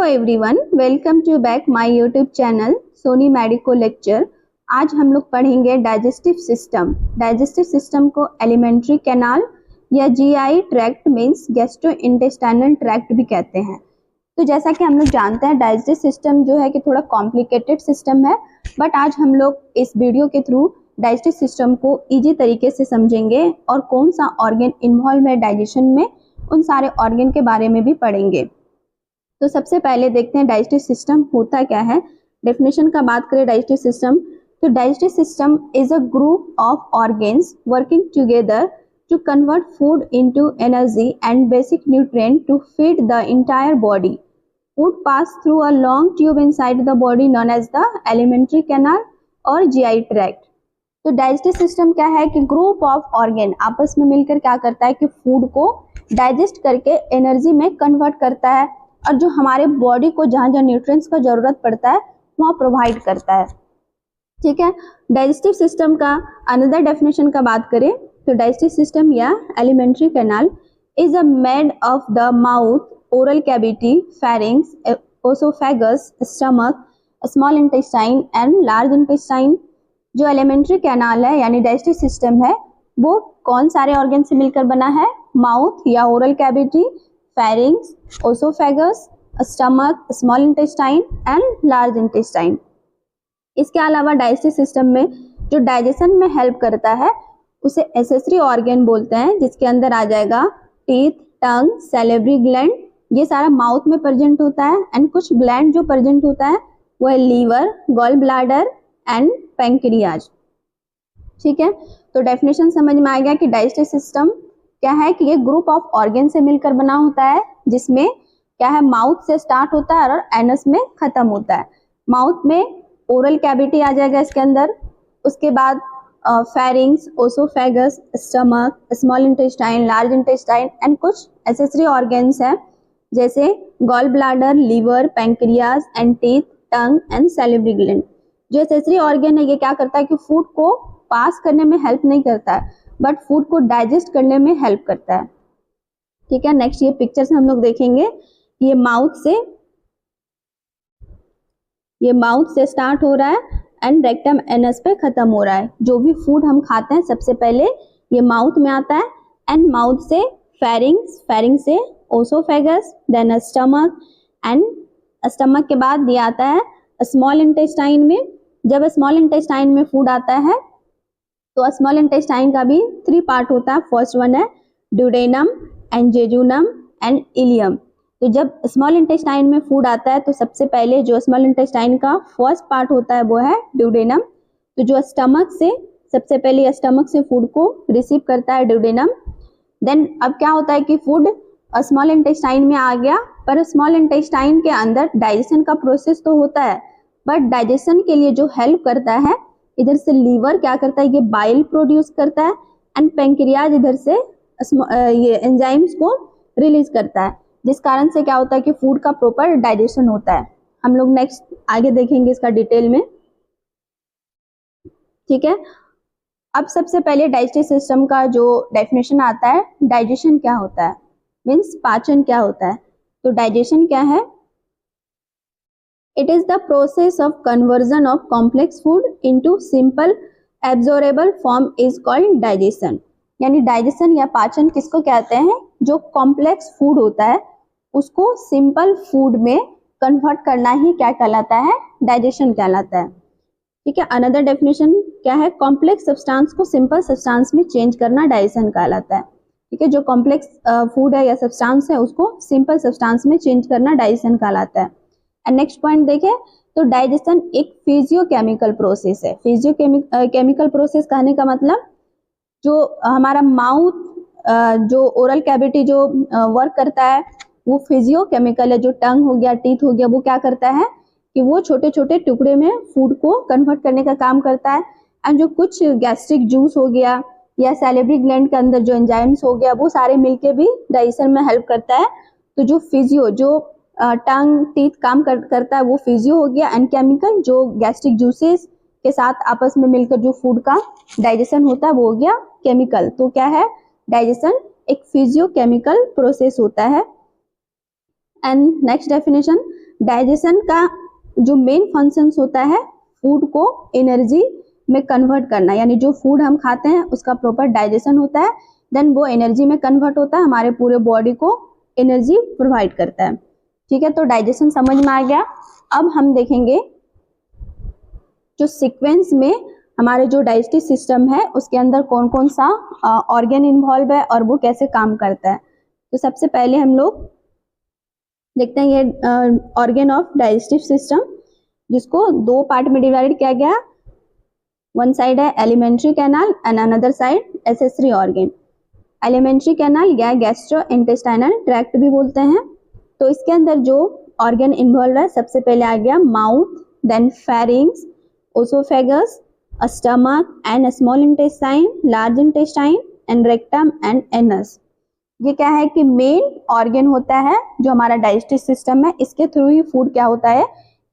Everyone, welcome to back my YouTube channel Soni medico lecture. आज हम लोग पढ़ेंगे डाइजेस्टिव सिस्टम। डाइजेस्टिव सिस्टम को एलिमेंट्री कैनाल या GI tract means gastro intestinal tract भी कहते हैं। तो जैसा कि हम लोग जानते हैं डाइजेस्टिव सिस्टम जो है कि थोड़ा कॉम्प्लिकेटेड सिस्टम है, बट आज हम लोग इस वीडियो के थ्रू डाइजेस्टिव सिस्टम को ईजी तरीके से समझेंगे और कौन सा ऑर्गन इन्वॉल्व है डाइजेशन में, उन सारे ऑर्गन के बारे में भी पढ़ेंगे। तो सबसे पहले देखते हैं डाइजेस्टिव सिस्टम होता क्या है। डेफिनेशन का बात करें डाइजेस्टिव सिस्टम, तो digestive system is a group of organs working together to convert food into energy and basic nutrient to feed the entire body. Food pass through a long tube inside the body known as the alimentary canal और GI tract. तो digestive system क्या है कि group of organ आपस में मिलकर क्या करता है कि फूड को डाइजेस्ट करके एनर्जी में कन्वर्ट करता है और जो हमारे बॉडी को जहाँ जहाँ न्यूट्रिएंट्स का जरूरत पड़ता है वहाँ प्रोवाइड करता है। ठीक है, डाइजेस्टिव सिस्टम का अनदर डेफिनेशन का बात करें तो डाइजेस्टिव सिस्टम या alimentary canal is a made of the mouth, oral cavity, pharynx, oesophagus, stomach, small intestine and large intestine. जो एलिमेंट्री कैनाल है यानी डाइजेस्टिव सिस्टम है वो कौन सारे ऑर्गन से मिलकर बना है? माउथ या oral cavity, pharynx, oesophagus, stomach, small intestine and large intestine. इसके अलावा डाइजेस्टिव सिस्टम में जो डाइजेशन में हेल्प करता है उसे एसेसरी ऑर्गन बोलते हैं, जिसके अंदर आ जाएगा टीथ, टंग, सैलिवरी ग्लैंड, ये सारा माउथ में प्रेजेंट होता है। एंड कुछ ग्लैंड जो प्रेजेंट होता है वो है liver, gall bladder and pancreas. ठीक है, तो डेफिनेशन समझ में आ गया कि डाइजेस्टिव सिस्टम क्या है कि ये ग्रुप ऑफ ऑर्गन से मिलकर बना होता है, जिसमें क्या है माउथ से स्टार्ट होता है और एनस में खत्म होता है। माउथ में ओरल कैविटी आ जाएगा इसके अंदर, उसके बाद pharynx, oesophagus, stomach, small intestine, large intestine and कुछ एसेसरी ऑर्गन्स हैं जैसे gall bladder, liver, pancreas and teeth, tongue and salivary gland. जो एसेसरी ऑर्गन है ये क्या करता है कि फूड को पास करने में हेल्प नहीं करता है बट फूड को डाइजेस्ट करने में हेल्प करता है। ठीक है, नेक्स्ट ये पिक्चर से हम लोग देखेंगे ये माउथ से स्टार्ट हो रहा है एंड रेक्टम एनस पे खत्म हो रहा है। जो भी फूड हम खाते हैं सबसे पहले ये माउथ में आता है एंड माउथ से फेरिंग्स, फेरिंग से oesophagus, then stomach and stomach के बाद ये आता है स्मॉल इंटेस्टाइन में। जब स्मॉल इंटेस्टाइन में फूड आता है तो स्मॉल इंटेस्टाइन का भी 3 पार्ट होता है। फर्स्ट वन है duodenum and jejunum and ileum. तो जब स्मॉल इंटेस्टाइन में फूड आता है तो सबसे पहले जो स्मॉल इंटेस्टाइन का फर्स्ट पार्ट होता है वो है ड्यूडेनम। तो जो स्टमक से सबसे पहले स्टमक से फूड को रिसीव करता है ड्यूडेनम। देन अब क्या होता है कि फूड स्मॉल इंटेस्टाइन में आ गया, पर स्मॉल इंटेस्टाइन के अंदर डाइजेशन का प्रोसेस तो होता है बट डाइजेशन के लिए जो हेल्प करता है इधर से लीवर क्या करता है, ये बाइल प्रोड्यूस करता है एंड पैंक्रियाज इधर से ये एंजाइम्स को रिलीज करता है, जिस कारण से क्या होता है कि फूड का प्रॉपर डाइजेशन होता है। हम लोग नेक्स्ट आगे देखेंगे इसका डिटेल में। ठीक है, अब सबसे पहले डाइजेस्टिव सिस्टम का जो डेफिनेशन आता है, डाइजेशन क्या होता है मीन्स पाचन क्या होता है। तो डाइजेशन क्या है? It is the process of conversion of complex food into simple absorbable form is called digestion। यानी डाइजेशन या पाचन किसको कहते हैं? जो कॉम्प्लेक्स फूड होता है उसको सिंपल फूड में कन्वर्ट करना ही क्या कहलाता है? डाइजेशन कहलाता है। ठीक है, अनदर डेफिनेशन क्या है? कॉम्प्लेक्स सब्सटेंस को सिंपल सब्सटेंस में चेंज करना डाइजेशन कहलाता है। ठीक है, जो कॉम्प्लेक्स फूड है या सब्सटेंस है उसको सिंपल सब्सटेंस में चेंज करना डाइजेशन कहलाता है। एंड नेक्स्ट पॉइंट देखें तो डाइजेशन एक फिजियोकेमिकल प्रोसेस है। फिजियोकेमिकल प्रोसेस कहने का मतलब जो हमारा माउथ जो ओरल कैविटी जो वर्क करता है वो फिजियोकेमिकल है। जो टंग हो गया, टीथ हो गया, वो क्या करता है कि वो छोटे छोटे टुकड़े में फूड को कन्वर्ट करने का काम करता है। एंड जो कुछ गैस्ट्रिक जूस हो गया या सैलिवरी ग्लैंड के अंदर जो एंजाइम्स हो गया वो सारे मिलके भी डाइजेशन में हेल्प करता है। तो जो फिजियो जो टंग टीथ काम करता है वो फिजियो हो गया एंड केमिकल जो गैस्ट्रिक जूसेस के साथ आपस में मिलकर जो फूड का डाइजेशन होता है वो हो गया केमिकल। तो क्या है? डाइजेशन एक फिजियोकेमिकल प्रोसेस होता है। एंड नेक्स्ट डेफिनेशन, डाइजेशन का जो मेन फंक्शंस होता है फूड को एनर्जी में कन्वर्ट करना, यानी जो फूड हम खाते हैं उसका प्रॉपर डाइजेशन होता है, देन वो एनर्जी में कन्वर्ट होता है, हमारे पूरे बॉडी को एनर्जी प्रोवाइड करता है। ठीक है, तो डाइजेशन समझ में आ गया। अब हम देखेंगे जो सीक्वेंस में हमारे जो डाइजेस्टिव सिस्टम है उसके अंदर कौन कौन सा ऑर्गन इन्वॉल्व है और वो कैसे काम करता है। तो सबसे पहले हम लोग देखते हैं ये ऑर्गन ऑफ डाइजेस्टिव सिस्टम, जिसको दो पार्ट में डिवाइड किया गया। वन साइड है elementary canal and another side accessory organ. Alimentary canal या गैस्ट्रो इंटेस्टाइनल ट्रैक्ट भी बोलते हैं। तो इसके अंदर जो ऑर्गन इन्वॉल्व है, सबसे पहले आ गया mouth, then pharynx, oesophagus, stomach and small intestine, large intestine and rectum and anus. ये क्या है कि मेन ऑर्गन होता है जो हमारा डाइजेस्टिव सिस्टम है, इसके थ्रू ही फूड क्या होता है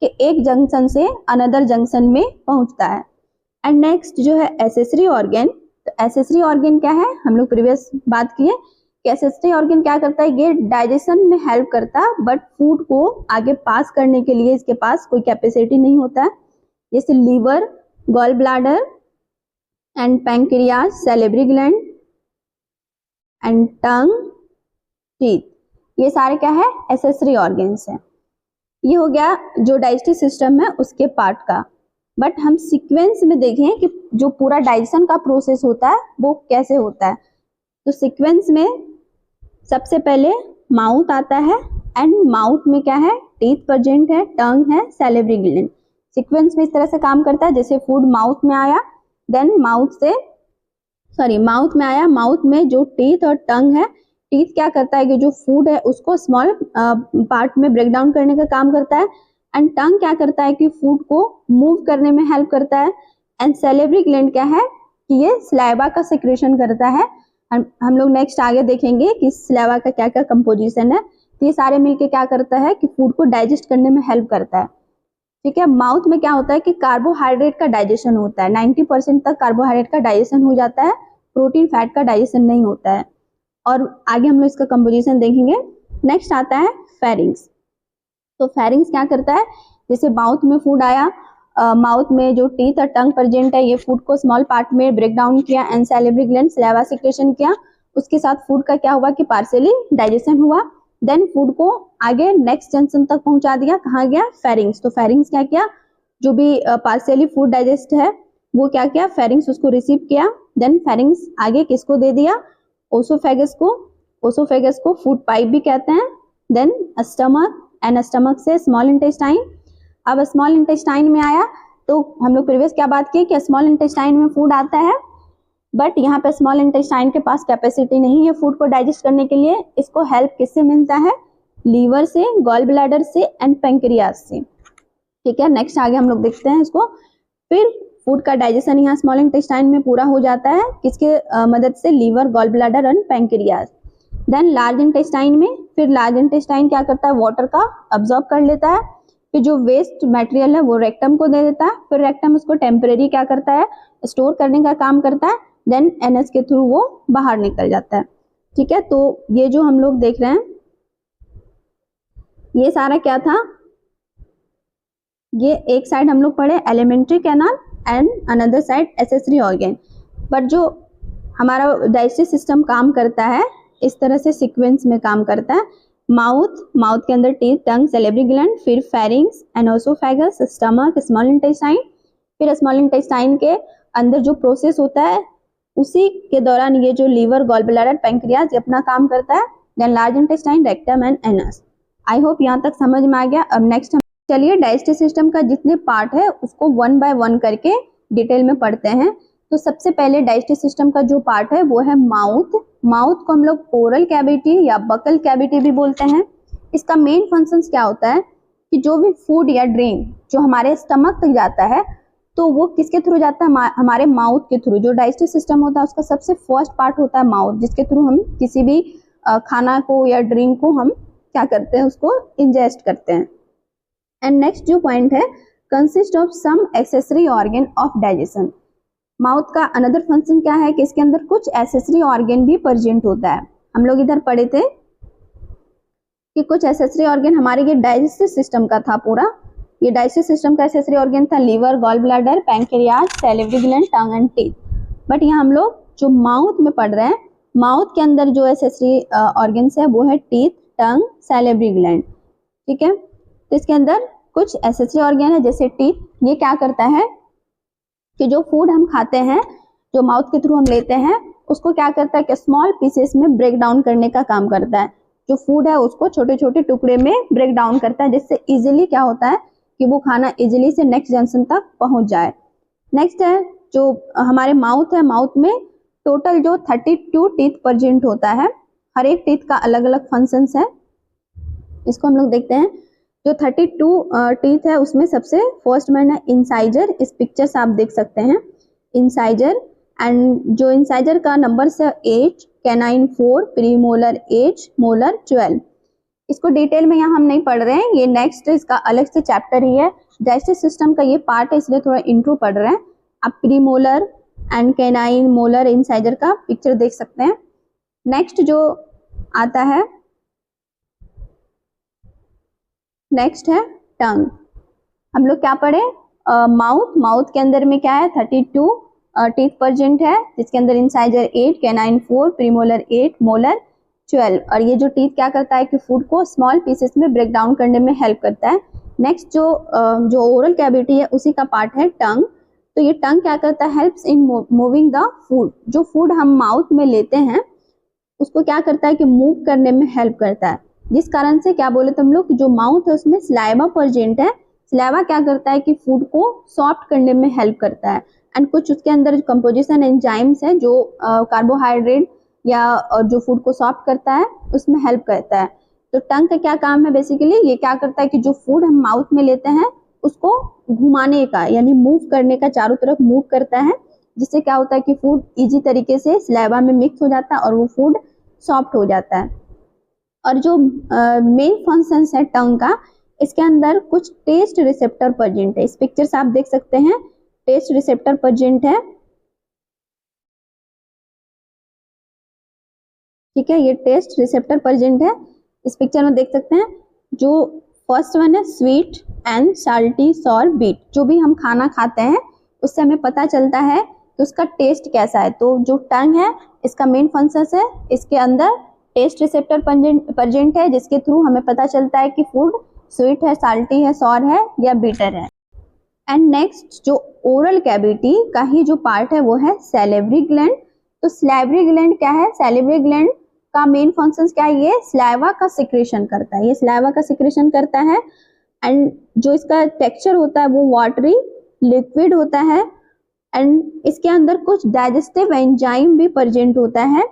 कि एक जंक्शन से अनदर जंक्शन में पहुंचता है। एंड नेक्स्ट जो है एसेसरी ऑर्गन। तो एसेसरी ऑर्गन क्या है, हम लोग प्रीवियस बात किए कि एसेसरी ऑर्गन क्या करता है, ये डाइजेशन में हेल्प करता है, बट फूड को आगे पास करने के लिए इसके पास कोई कैपेसिटी नहीं होता है। जैसे liver, gall bladder and pancreas, salivary gland and tongue, teeth, ये सारे क्या है एसेसरी ऑर्गन्स है। ये हो गया जो डाइजेस्टिव सिस्टम है उसके पार्ट का। बट हम सीक्वेंस में देखें कि जो पूरा डाइजेशन का प्रोसेस होता है वो कैसे होता है। तो सीक्वेंस में सबसे पहले माउथ आता है एंड माउथ में क्या है, टीथ प्रेजेंट है, टंग है, सैलिवरी ग्लैंड। सीक्वेंस में इस तरह से काम करता है, जैसे फूड माउथ में आया, देन माउथ में आया, माउथ में जो टीथ और टंग है, टीथ क्या करता है कि जो फूड है उसको स्मॉल पार्ट में ब्रेक डाउन करने का काम करता है, एंड टंग क्या करता है कि फूड को मूव करने में हेल्प करता है, एंड सैलिवरी ग्लैंड क्या है कि ये सलाइवा का सिक्रेशन करता है। हम लोग नेक्स्ट आगे देखेंगे कि सलाइवा का क्या क्या कंपोजिशन है। तो ये सारे मिलके क्या करता है कि फूड को डाइजेस्ट करने में हेल्प करता है। ठीक है, माउथ में क्या होता है कि कार्बोहाइड्रेट का डाइजेशन होता है, 90% तक कार्बोहाइड्रेट का डाइजेशन हो जाता है, प्रोटीन फैट का डाइजेशन नहीं होता है, और आगे हम लोग इसका कंपोजिशन देखेंगे। नेक्स्ट आता है फेरिंग्स। तो फेरिंग्स क्या करता है, जैसे माउथ में फूड आया, माउथ में जो टीथ और टंग प्रेजेंट है ये फूड को स्मॉल पार्ट में ब्रेक डाउन किया and salivary gland saliva secretion किया, उसके साथ फूड का क्या हुआ कि पार्शियली डाइजेशन हुआ, देन फूड को आगे नेक्स्ट जंक्शन तक पहुंचा दिया, कहाँ गया फेरिंग्स। तो फेरिंग्स क्या किया, जो भी पार्शियली फूड डाइजेस्ट है वो क्या किया, फेरिंग्स उसको रिसीव किया, देन फेरिंग्स आगे किसको दे दिया, ओसोफेगस को। ओसोफेगस को फूड पाइप भी कहते हैं, देन स्टमक एंड स्टमक से स्मॉल इंटेस्टाइन। अब स्मॉल इंटेस्टाइन में आया, तो हम लोग प्रीवियस क्या बात की कि स्मॉल इंटेस्टाइन में फूड आता है, बट यहाँ पे स्मॉल इंटेस्टाइन के पास कैपेसिटी नहीं है फूड को डाइजेस्ट करने के लिए। इसको हेल्प किससे मिलता है, लीवर से, गॉल ब्लैडर से एंड पैंक्रियाज से। ठीक है, नेक्स्ट आगे हम लोग देखते हैं इसको। फिर फूड का डाइजेशन यहाँ स्मॉल इंटेस्टाइन में पूरा हो जाता है, किसके मदद से, liver, gall bladder and pancreas. Then large intestine में, फिर लार्ज इंटेस्टाइन क्या करता है, वाटर का अब्सॉर्ब कर लेता है, फिर जो वेस्ट मटेरियल है वो रेक्टम को दे देता है, फिर रेक्टम उसको टेम्परेरी क्या करता है, स्टोर करने का काम करता है, देन एनएस के थ्रू वो बाहर निकल जाता है। ठीक है, तो ये जो हम लोग देख रहे हैं ये सारा क्या था, ये एक साइड हम लोग पढ़े elementary canal and another side accessory organ. But जो हमारा डाइजेस्टिव सिस्टम काम करता है इस तरह से सीक्वेंस में काम करता है। माउथ के अंदर टीथ, टंग, सैलिवरी ग्लैंड, फिर pharynx and oesophagus, stomach, small intestine, फिर स्मॉल इंटेस्टाइन के अंदर जो प्रोसेस होता है उसी के दौरान ये जो लीवर, गॉल ब्लैडर, पैंक्रियाज ये अपना काम करता है, then large intestine, rectum and anus. I hope यहाँ तक समझ में आ गया। अब नेक्स्ट चलिए डाइजेस्टिव सिस्टम का जितने पार्ट है उसको वन बाय वन करके डिटेल में पढ़ते हैं। तो सबसे पहले डाइजेस्टिव सिस्टम का जो पार्ट है वो है माउथ। माउथ को हम लोग ओरल कैविटी या बकल कैविटी भी बोलते हैं। इसका मेन फंक्शंस क्या होता है कि जो भी फूड या ड्रिंक जो हमारे स्टमक तक जाता है तो वो किसके थ्रू जाता है, हमारे माउथ के थ्रू। जो डाइजेस्टिव सिस्टम होता है उसका सबसे फर्स्ट पार्ट होता है माउथ, जिसके थ्रू हम किसी भी खाना को या ड्रिंक को हम क्या करते हैं, उसको इंजेस्ट करते हैं। एंड नेक्स्ट जो पॉइंट है, consist of some accessory organ of digestion. Mouth का अनदर फंक्शन क्या है कि इसके अंदर कुछ एक्सेसरी ऑर्गन भी प्रेजेंट होता है। हम लोग इधर पढ़े थे कि कुछ एसेसरी ऑर्गन हमारे ये डाइजेस्टिव सिस्टम का था पूरा। ये डाइजेस्टिव सिस्टम का एसेसरी ऑर्गन था liver, gall bladder, pancreas, salivary gland, tongue and teeth. But यहाँ हम लोग जो माउथ में पढ़ रहे हैं, माउथ के अंदर जो एसेसरी ऑर्गन्स है वो है टीथ, टंग, सैलिवरी ग्लैंड। ठीक है, तो इसके अंदर कुछ एसेसरी ऑर्गन है जैसे टीथ। ये क्या करता है कि जो फूड हम खाते हैं, जो माउथ के थ्रू हम लेते हैं, उसको क्या करता है कि स्मॉल पीसेस में ब्रेक डाउन करने का काम करता है। जो फूड है उसको छोटे छोटे टुकड़े में ब्रेक डाउन करता है, जिससे इजीली क्या होता है कि वो खाना इजीली से नेक्स्ट जंक्शन तक पहुंच जाए। नेक्स्ट है जो हमारे माउथ है, माउथ में टोटल जो 32 टीथ प्रेजेंट होता है। हर एक टीथ का अलग अलग फंक्शंस है। इसको हम लोग देखते हैं। जो 32 टीथ है उसमें सबसे फर्स्ट में है इंसाइजर। इस पिक्चर से आप देख सकते हैं इंसाइजर। एंड जो इंसाइजर का नंबर है 8, कैनाइन 4, प्रीमोलर 8, मोलर 12। इसको डिटेल में यहाँ हम नहीं पढ़ रहे हैं, ये नेक्स्ट इसका अलग से चैप्टर ही है। डाइजेस्टिव सिस्टम का ये पार्ट है, इसलिए थोड़ा इंट्रो पढ़ रहे हैं। आप premolar and canine, molar, incisor का पिक्चर देख सकते हैं। नेक्स्ट जो आता है, नेक्स्ट है टंग। हम लोग क्या पढ़े, माउथ के अंदर में क्या है 32 टीथ प्रेजेंट है, जिसके अंदर इंसाइजर 8, कैनाइन 4, प्रीमोलर 8, मोलर 12। और ये जो टीथ क्या करता है कि फूड को स्मॉल पीसेस में ब्रेक डाउन करने में हेल्प करता है। नेक्स्ट जो ओरल कैविटी है उसी का पार्ट है टंग। तो ये टंग क्या करता है, helps in moving the food. जो फूड हम माउथ में लेते हैं उसको क्या करता है कि मूव करने में हेल्प करता है, जिस कारण से क्या बोले तुम लोग, जो माउथ है उसमें सलाइवा प्रेजेंट है। सलाइवा क्या करता है कि फूड को सॉफ्ट करने में हेल्प करता है। एंड कुछ उसके अंदर कंपोजिशन एंजाइम्स है जो कार्बोहाइड्रेट या जो फूड को सॉफ्ट करता है उसमें हेल्प करता है। तो टंग का क्या काम है, बेसिकली ये क्या करता है कि जो फूड हम माउथ में लेते हैं उसको घुमाने का, यानी मूव करने का, चारों तरफ मूव करता है, जिससे क्या होता है कि फूड इजी तरीके से सलाइवा में मिक्स हो जाता है और वो फूड सॉफ्ट हो जाता है। और जो मेन फंक्शन है टंग का, इसके अंदर कुछ टेस्ट रिसेप्टर प्रेजेंट है। इस पिक्चर से आप देख सकते हैं टेस्ट रिसेप्टर प्रेजेंट है। ठीक है, ये टेस्ट रिसेप्टर प्रेजेंट है। इस पिक्चर में देख सकते हैं। जो फर्स्ट वन है sweet and salty, sour, bitter. जो भी हम खाना खाते हैं उससे हमें पता चलता है कि उसका टेस्ट कैसा है। तो जो टंग है इसका मेन फंक्शन है, इसके अंदर टेस्ट रिसेप्टर प्रेजेंट है, जिसके थ्रू हमें पता चलता है कि फूड स्वीट है, साल्टी है, सॉर है या बीटर है। एंड नेक्स्ट जो ओरल कैविटी का ही जो पार्ट है वो है सैलिवरी ग्लैंड। तो सैलिवरी ग्लैंड क्या है, सैलिवरी ग्लैंड का मेन फंक्शन क्या है, ये सलाइवा का सिक्रेशन करता है। ये सलाइवा का सिक्रेशन करता है। एंड जो इसका टेक्सचर होता है वो वाटरी लिक्विड होता है। एंड इसके अंदर कुछ डाइजेस्टिव एंजाइम भी प्रेजेंट होता है,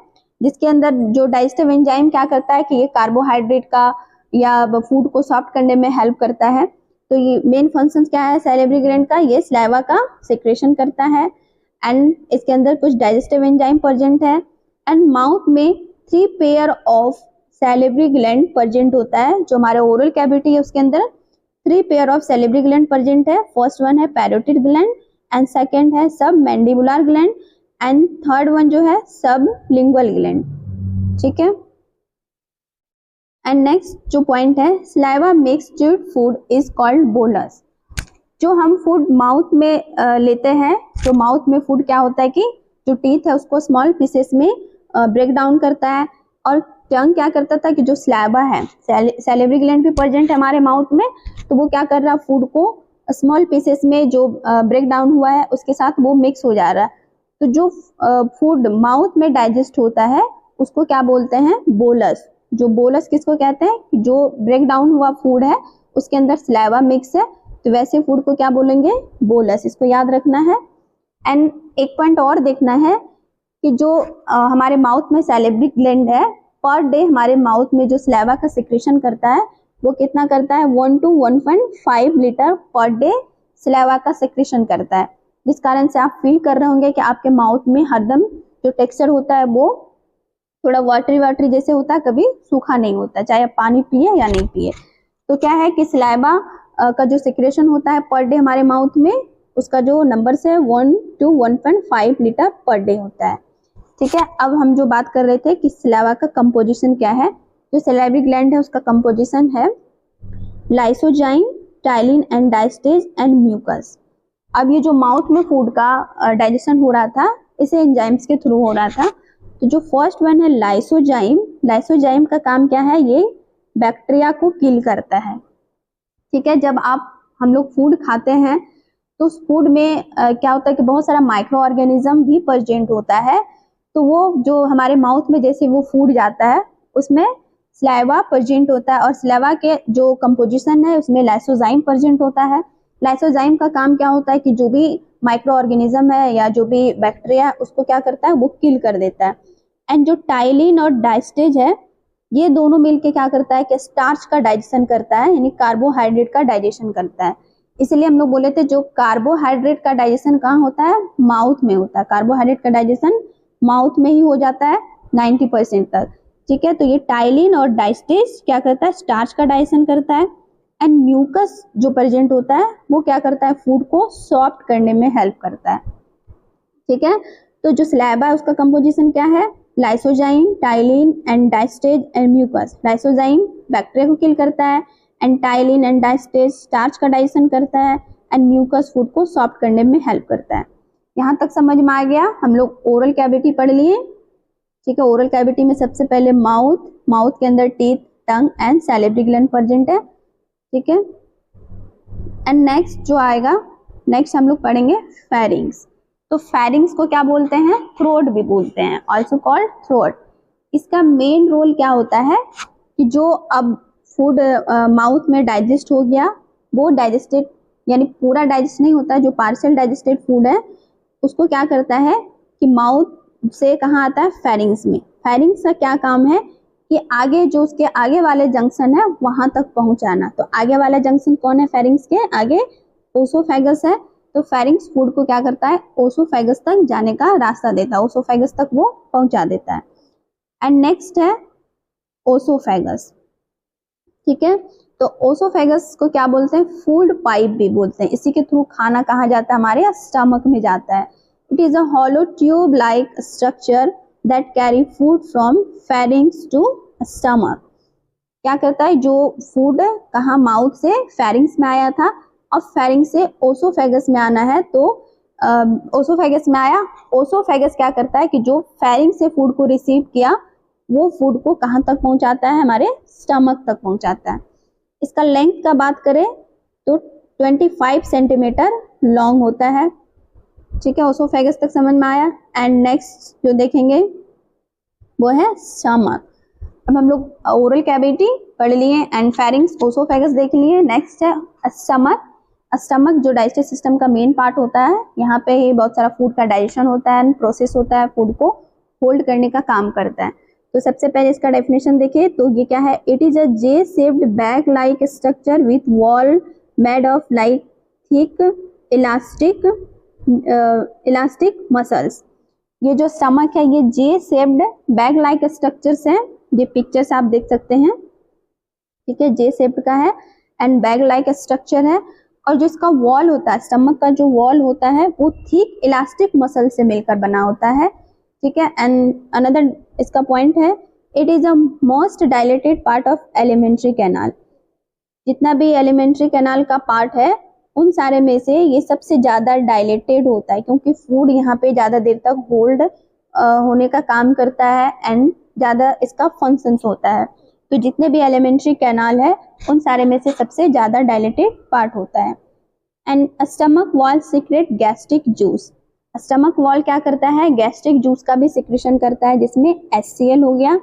जिसके अंदर जो डाइजेस्टिव एंजाइम क्या करता है कि ये कार्बोहाइड्रेट का या फूड को सॉफ्ट करने में हेल्प करता है। तो ये मेन फंक्शन क्या है सैलिवरी ग्लैंड का, ये सलाइवा का सिक्रेशन करता है। एंड इसके अंदर कुछ डाइजेस्टिव एंजाइम प्रेजेंट है। एंड माउथ में 3 pair of salivary gland present होता है। जो हमारे ओरल कैविटी है उसके अंदर 3 pair of salivary gland present है। फर्स्ट वन है पैरोटिड ग्लैंड, एंड सेकेंड है सब mandibular gland, and third one जो है सब लिंगुअल ग्लैंड। ठीक है। एंड नेक्स्ट जो पॉइंट है, saliva mixed food is called bolus. जो हम फूड माउथ में लेते हैं, तो माउथ में फूड क्या होता है कि जो टीथ है उसको स्मॉल पीसेस में ब्रेक डाउन करता है। और टंग क्या करता था कि जो सलाइवा है, सैलिवरी ग्लैंड भी प्रेजेंट है हमारे माउथ में, तो वो क्या कर रहा है फूड को स्मॉल पीसेस में जो ब्रेक डाउन हुआ है उसके साथ वो मिक्स हो जा रहा है। तो जो फूड माउथ में डाइजेस्ट होता है उसको क्या बोलते हैं, बोलस। जो बोलस किसको कहते हैं, जो ब्रेक डाउन हुआ फूड है उसके अंदर सलाइवा मिक्स है, तो वैसे फूड को क्या बोलेंगे, बोलस। इसको याद रखना है। एंड एक पॉइंट और देखना है कि जो हमारे माउथ में सैलिवरी ग्लैंड है, पर डे हमारे माउथ में जो सलाइवा का सिक्रेशन करता है वो कितना करता है, 1 to 1.5 litre per day saliva का सिक्रेशन करता है। जिस कारण से आप फील कर रहे होंगे कि आपके माउथ में हरदम जो टेक्सचर होता है वो थोड़ा वाटरी जैसे होता है, कभी सूखा नहीं होता, चाहे आप पानी पिए या नहीं पिए। तो क्या है कि सलाइवा का जो सिक्रेशन होता है पर डे हमारे माउथ में, उसका जो नंबर से 1 to 1.5 लीटर पर डे होता है। ठीक है। अब हम जो बात कर रहे थे कि सलाइवा का कंपोजिशन क्या है, जो सैलिवरी ग्लैंड है उसका कंपोजिशन है lysozyme, ptyalin and diastase and mucus. अब ये जो माउथ में फूड का डाइजेशन हो रहा था इसे एंजाइम्स के थ्रू हो रहा था। तो जो फर्स्ट वन है लाइसोजाइम, लाइसोजाइम का काम क्या है, ये बैक्टीरिया को किल करता है। ठीक है, जब हम लोग फूड खाते हैं तो उस फूड में क्या होता है कि बहुत सारा माइक्रो ऑर्गेनिज्म भी प्रेजेंट होता है। तो वो जो हमारे माउथ में जैसे वो फूड जाता है उसमें स्लाइवा प्रेजेंट होता है और स्लाइवा के जो कंपोजिशन है उसमें लाइसोजाइम प्रेजेंट होता है। लाइसोजाइम का काम क्या होता है कि जो भी माइक्रो ऑर्गेनिज्म है या जो भी बैक्टीरिया है उसको क्या करता है, वो किल कर देता है। एंड जो टाइलिन और डायस्टेज है ये दोनों मिलके क्या करता है कि स्टार्च का डाइजेशन करता है, यानी कार्बोहाइड्रेट का डाइजेशन करता है। इसलिए हम लोग बोले थे जो कार्बोहाइड्रेट का डाइजेशन कहाँ होता है, माउथ में होता है। कार्बोहाइड्रेट का डाइजेशन माउथ में ही हो जाता है 90% तक। ठीक है, तो ये टाइलिन और डायस्टेज क्या करता है, स्टार्च का डाइजेशन करता है। एंड म्यूकस जो प्रेजेंट होता है वो क्या करता है, फूड को सॉफ्ट करने में हेल्प करता है। ठीक है, तो जो स्लैबा है उसका कंपोजिशन क्या है, lysozyme, ptyalin and diastase and mucus. Lysozyme bacteria को किल करता है and ptyalin and diastase starch का डाइजेशन करता है एंड म्यूकस फूड को सॉफ्ट करने में हेल्प करता है। यहाँ तक समझ में आ गया। हम लोग ओरल कैविटी पढ़ लिए। ठीक है, ओरल कैविटी में सबसे पहले माउथ के अंदर teeth, tongue and salivary gland present है। ठीक है, एंड नेक्स्ट जो आएगा, नेक्स्ट हम लोग पढ़ेंगे फेरिंग्स। तो फेरिंग्स को क्या बोलते हैं, थ्रोट भी बोलते हैं, ऑल्सो कॉल्ड थ्रोट। इसका मेन रोल क्या होता है कि जो अब फूड माउथ में डाइजेस्ट हो गया वो डाइजेस्टेड, यानी पूरा डाइजेस्ट नहीं होता, जो पार्शियल डाइजेस्टेड फूड है उसको क्या करता है कि माउथ से कहाँ आता है, फेरिंग्स में। फेरिंग्स का क्या काम है कि आगे जो उसके आगे वाले जंक्शन है वहां तक पहुंचाना। तो आगे वाला जंक्शन कौन है, फेरिंग्स के आगे ओसोफेगस है। तो फेरिंग्स फूड को क्या करता है, ओसोफेगस तक जाने का रास्ता देता है, ओसोफेगस तक वो पहुंचा देता है। एंड नेक्स्ट है ओसोफेगस। ठीक है, तो ओसोफेगस को क्या बोलते हैं, फूड पाइप भी बोलते हैं। इसी के थ्रू खाना कहाँ जाता है, हमारे स्टमक में जाता है। It is a hollow tube like structure that carry food from pharynx to stomach. क्या करता है, जो फूड कहाँ माउथ से फेरिंग्स में आया था अब फेरिंग्स से ओसोफेगस में आना है, तो ओसोफेगस में आया। ओसोफेगस क्या करता है कि जो फेरिंग्स से फूड को रिसीव किया वो फूड को कहाँ तक पहुंचाता है, हमारे स्टमक तक पहुंचाता है। इसका लेंथ का बात करें तो 25 सेंटीमीटर लॉन्ग होता है। ठीक है, ओसोफेगस तक समझ में आया। एंड नेक्स्ट जो देखेंगे वो है स्टमक। अब हम लोग ओरल कैविटी पढ़ लिए एंड फेरिंग्स, ओसोफेगस देख लिए। नेक्स्ट है स्टमक। स्टमक जो डाइजेस्टिव सिस्टम का मेन पार्ट होता है, यहाँ पे ही बहुत सारा फूड का डाइजेशन होता है, प्रोसेस होता है, फूड को होल्ड करने का काम करता है। तो सबसे पहले इसका डेफिनेशन देखें तो ये क्या है, it is a J shaped bag like structure with wall made of like thick elastic muscles. ये जो स्टमक है ये जे शेप्ड बैग लाइक स्ट्रक्चर्स हैं, ये पिक्चर्स आप देख सकते हैं। ठीक है, जे शेप्ड का है एंड बैग लाइक स्ट्रक्चर है। और जो इसका वॉल होता है, स्टमक का जो वॉल होता है वो थिक इलास्टिक मसल से मिलकर बना होता है। ठीक है, एंड अनदर इसका पॉइंट है, it is a most dilated part of alimentary canal. जितना भी एलिमेंट्री कैनाल का पार्ट है उन सारे में से ये सबसे ज्यादा डायलेटेड होता है, क्योंकि फूड यहाँ पे ज्यादा देर तक होल्ड होने का काम करता है एंड ज्यादा इसका फंक्शंस होता है। तो जितने भी एलिमेंट्री कैनाल है उन सारे में से सबसे ज्यादा डायलेटेड पार्ट होता है। And stomach wall secret gastric juice. Stomach wall क्या करता है, गैस्ट्रिक जूस का भी सिक्रेशन करता है, जिसमें HCl हो गया।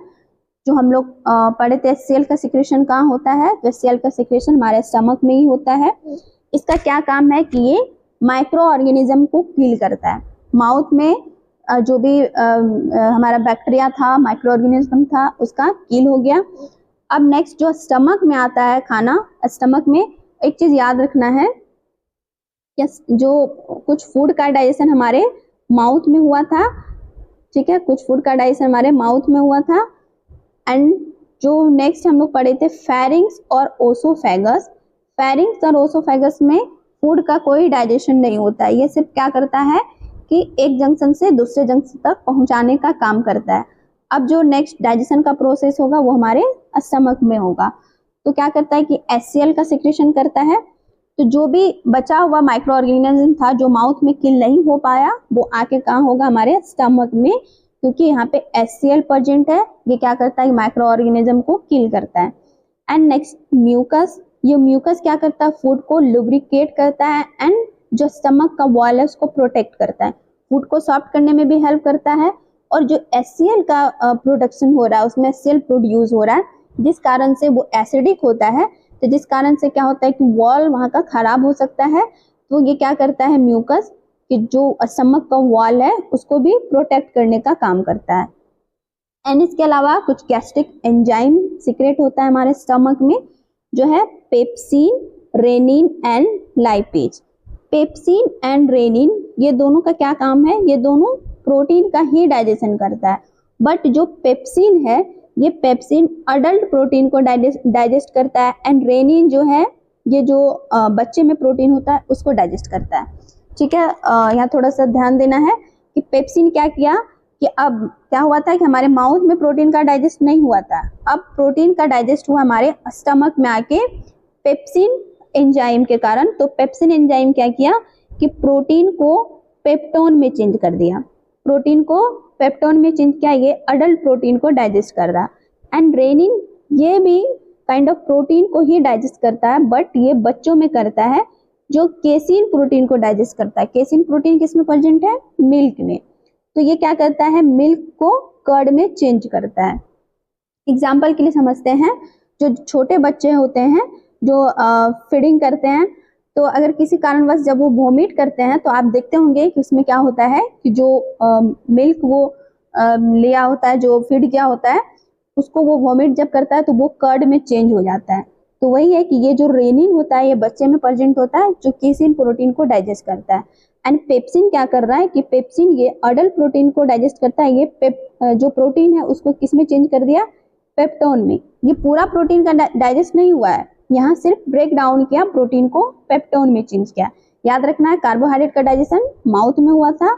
जो हम लोग पढ़े थे HCl का सिक्रेशन कहाँ होता है, तो HCl का सिक्रेशन हमारे स्टमक में ही होता है। इसका क्या काम है कि ये माइक्रो ऑर्गेनिज्म को किल करता है। माउथ में जो भी हमारा बैक्टीरिया था, माइक्रो ऑर्गेनिज्म था, उसका किल हो गया। अब नेक्स्ट जो स्टमक में आता है खाना, स्टमक में एक चीज याद रखना है, जो कुछ फूड का डाइजेशन हमारे माउथ में हुआ था। ठीक है, कुछ फूड का डाइजेशन हमारे माउथ में हुआ था। एंड जो नेक्स्ट हम लोग पढ़े थे फेरिंग्स और ओसोफेगस। फेरिंग्स और ओसोफेगस में फूड का कोई डाइजेशन नहीं होता है, ये सिर्फ क्या करता है कि एक जंक्शन से दूसरे जंक्शन तक पहुंचाने का काम करता है। अब जो नेक्स्ट डाइजेशन का प्रोसेस होगा वो हमारे स्टमक में होगा। तो क्या करता है कि HCl का सिक्रेशन करता है। तो जो भी बचा हुआ माइक्रो ऑर्गेनिज्म था जो माउथ में किल नहीं हो पाया वो आके कहाँ होगा, हमारे स्टमक में, क्योंकि यहाँ पे HCl प्रेजेंट है। ये क्या करता है, माइक्रो ऑर्गेनिज्म को किल करता है। एंड नेक्स्ट म्यूकस, ये म्यूकस क्या करता है, फूड को लुब्रिकेट करता है एंड जो स्टमक का वॉल है उसको प्रोटेक्ट करता है, फूड को सॉफ्ट करने में भी हेल्प करता है। और जो HCl का प्रोडक्शन हो रहा है उसमें HCl प्रोड्यूस हो रहा है जिस कारण से वो एसिडिक होता है। तो जिस कारण से क्या होता है कि वॉल वहाँ का खराब हो सकता है। तो ये क्या करता है म्यूकस कि जो स्टमक का वॉल है उसको भी प्रोटेक्ट करने का काम करता है। एंड इसके अलावा कुछ गैस्ट्रिक एंजाइम सीक्रेट होता है हमारे स्टमक में जो है pepsin, rennin and lipase. Pepsin and rennin ये दोनों का क्या काम है, ये दोनों प्रोटीन का ही डाइजेशन करता है। बट जो पेप्सिन है ये पेप्सिन अडल्ट प्रोटीन को डाइजेस्ट करता है एंड रेनिन जो है ये जो बच्चे में प्रोटीन होता है उसको डाइजेस्ट करता है। ठीक है, यहाँ थोड़ा सा ध्यान देना है कि पेप्सिन क्या किया कि अब क्या हुआ था कि हमारे माउथ में प्रोटीन का डाइजेस्ट नहीं हुआ था, अब प्रोटीन का डाइजेस्ट हुआ हमारे स्टमक में आके पेप्सिन एंजाइम के कारण। तो पेप्सिन एंजाइम क्या किया कि प्रोटीन को पेप्टोन में चेंज कर दिया, प्रोटीन को पेप्टोन में चेंज किया, ये अडल्ट प्रोटीन को डाइजेस्ट कर रहा। एंड रेनिन ये भी काइंड ऑफ प्रोटीन को ही डाइजेस्ट करता है बट ये बच्चों में करता है जो केसिन प्रोटीन को डाइजेस्ट करता है। केसिन प्रोटीन किस में प्रेजेंट है, मिल्क में। तो ये क्या करता है, मिल्क को कर्ड में चेंज करता है। एग्जाम्पल के लिए समझते हैं, जो छोटे बच्चे होते हैं जो फीडिंग करते हैं, तो अगर किसी कारणवश जब वो वोमिट करते हैं तो आप देखते होंगे कि उसमें क्या होता है कि जो मिल्क वो लिया होता है, जो फीड किया होता है, उसको वो वोमिट जब करता है तो वो कर्ड में चेंज हो जाता है। तो वही है कि ये जो रेनिन होता है ये बच्चे में प्रेजेंट होता है जो केसिन प्रोटीन को डाइजेस्ट करता है। एंड पेप्सिन क्या कर रहा है कि पेप्सिन ये अडल्ट प्रोटीन को डाइजेस्ट करता है, ये जो प्रोटीन है उसको किस में चेंज कर दिया, पेप्टोन में। ये पूरा प्रोटीन का डाइजेस्ट नहीं हुआ है, यहाँ सिर्फ ब्रेक डाउन किया, प्रोटीन को पेप्टोन में चेंज किया। याद रखना है कार्बोहाइड्रेट का डाइजेशन माउथ में हुआ था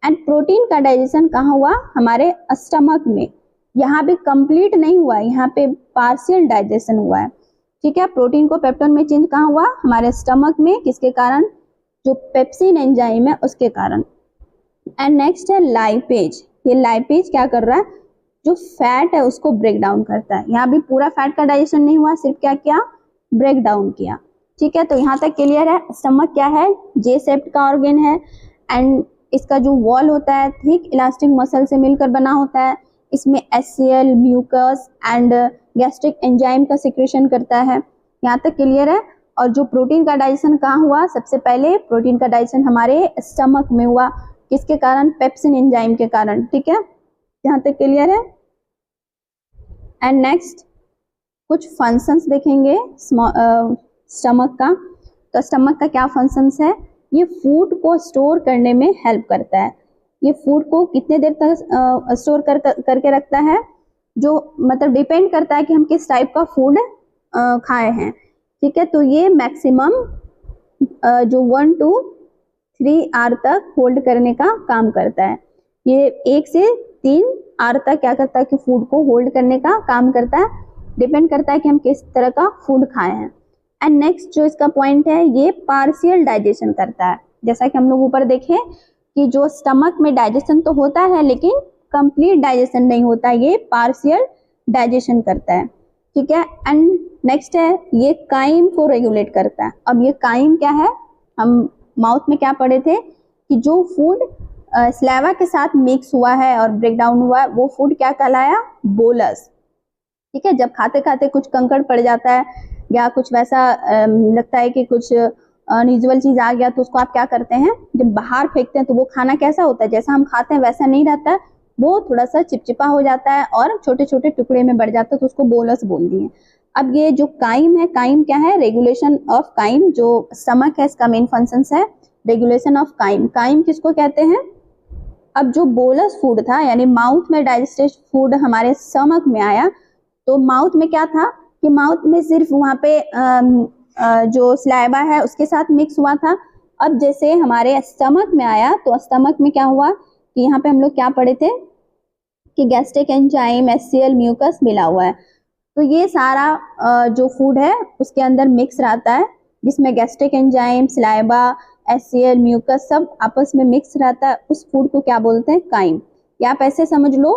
एंड प्रोटीन का डाइजेशन कहाँ हुआ, हमारे स्टमक में। यहाँ भी कंप्लीट नहीं हुआ, यहाँ पे पार्शियल डाइजेशन हुआ है। ठीक है, प्रोटीन को पेप्टोन में चेंज कहाँ हुआ, हमारे स्टमक में, किसके कारण, जो पेप्सिन एंजाइम है उसके कारण। एंड नेक्स्ट है लाइपेज। ये लाइपेज क्या कर रहा है, जो फैट है उसको ब्रेक डाउन करता है। यहाँ भी पूरा फैट का डाइजेशन नहीं हुआ, सिर्फ क्या किया, ब्रेक डाउन किया। ठीक है, तो यहाँ तक क्लियर है। स्टमक क्या है, जे शेप्ड का ऑर्गन है एंड इसका जो वॉल होता है थिक इलास्टिक मसल से मिलकर बना होता है। इसमें HCl, mucus and gastric enzyme का सिक्रेशन करता है। यहाँ तक क्लियर है। और जो प्रोटीन का डाइजेशन कहाँ हुआ, सबसे पहले प्रोटीन का डाइजेशन हमारे स्टमक में हुआ, किसके कारण, पेप्सिन एंजाइम के कारण। ठीक है, यहाँ तक क्लियर है। एंड नेक्स्ट कुछ फंक्शंस देखेंगे स्टमक का। तो स्टमक का क्या फंक्शंस है, ये फूड को स्टोर करने में हेल्प करता है। ये फूड को कितने देर तक स्टोर करके रखता है, जो मतलब डिपेंड करता है कि हम किस टाइप का फूड खाए हैं। ठीक है, तो ये मैक्सिमम जो 1 to 3 आवर तक होल्ड करने का काम करता है। ये 1 से 3 आवर तक क्या करता है कि फूड को होल्ड करने का काम करता है, डिपेंड करता है कि हम किस तरह का फूड खाए हैं। एंड नेक्स्ट जो इसका पॉइंट है, ये पार्शियल डाइजेशन करता है। जैसा कि हम लोग ऊपर देखें कि जो स्टमक में डाइजेशन तो होता है लेकिन कंप्लीट डाइजेशन नहीं होता, ये पार्शियल डाइजेशन करता है। ठीक है, एंड नेक्स्ट है ये काइम को रेगुलेट करता है। अब ये काइम क्या है, हम माउथ में क्या पढ़े थे कि जो फूड स्लैवा के साथ मिक्स हुआ है और ब्रेक डाउन हुआ है वो फूड क्या कहलाया, बोलस। ठीक है, जब खाते खाते कुछ कंकड़ पड़ जाता है या कुछ वैसा लगता है कि कुछ अनयूजुअल चीज आ गया तो उसको आप क्या करते हैं, जब बाहर फेंकते हैं तो वो खाना कैसा होता है, जैसा हम खाते हैं वैसा नहीं रहता है, वो थोड़ा सा चिपचिपा हो जाता है और छोटे छोटे टुकड़े में बढ़ जाता है, तो उसको बोलस बोल दिए। अब ये जो काइम है, काइम क्या है, रेगुलेशन ऑफ काइम। जो स्टमक है इसका मेन फंक्शन है रेगुलेशन ऑफ काइम। काइम किसको कहते हैं, अब जो बोलस फूड था यानी माउथ में डाइजेस्टेड फूड हमारे स्टमक में आया, तो माउथ में क्या था कि माउथ में सिर्फ वहाँ पे जो स्लाइवा है उसके साथ मिक्स हुआ था। अब जैसे हमारे स्टमक में आया तो स्टमक में क्या हुआ कि यहाँ पे हम लोग क्या पढ़े थे कि गैस्ट्रिक एंजाइम, HCl, म्यूकस मिला हुआ है। तो ये सारा जो फूड है उसके अंदर मिक्स रहता है, जिसमें gastric enzyme, saliva, HCl, mucus सब आपस में मिक्स रहता है। उस फूड को क्या बोलते हैं? काइम। या आप ऐसे समझ लो